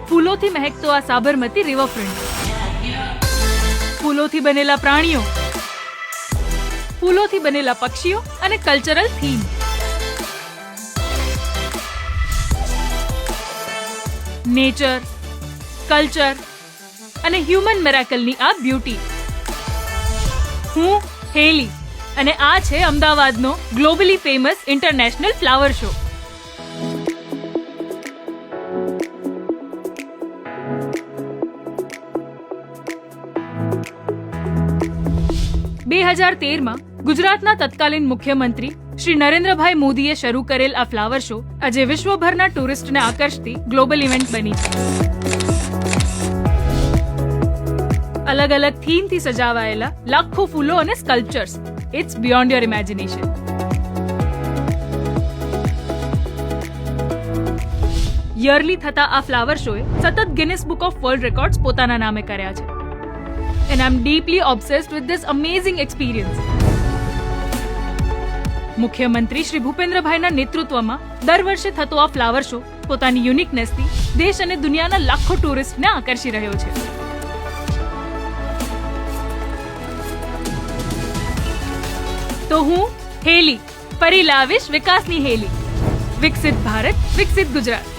ફૂલોથી મહેકતો આ સાબરમતી રિવરફ્રન્ટ, ફૂલોથી બનેલા પ્રાણીઓ, ફૂલોથી બનેલા પક્ષીઓ અને કલ્ચરલ થીમ. નેચર, કલ્ચર અને હ્યુમન મિરેકલની આ બ્યુટી. હું હેલી અને આ છે અમદાવાદનો globally famous international flower show. બે 2013માં ગુજરાતના તત્કાલીન મુખ્યમંત્રી શ્રી નરેન્દ્રભાઈ મોદીએ શરૂ કરેલ આ ફ્લાવર શો આજે વિશ્વભરના ટુરિસ્ટને આકર્ષતી ગ્લોબલ ઇવેન્ટ બની છે. અલગ અલગ થીમથી સજાવાયેલા લાખો ફૂલો અને sculptures. It's beyond your imagination. Yearly થતા આ ફ્લાવર શોએ સતત Guinness book of world records પોતાના નામે કર્યા છે. And I'm deeply obsessed with this amazing experience. મુખ્યમંત્રી શ્રી ભૂપેન્દ્રભાઈના નેતૃત્વમાં દર વર્ષે થતો આ ફ્લાવર શો પોતાની યુનિકનેસથી દેશ અને દુનિયાના લાખો ટુરિસ્ટને આકર્ષી રહ્યો છે. તો હું હેલી ફરી લાવીશ વિકાસની હેલી. વિકસિત ભારત, વિકસિત ગુજરાત.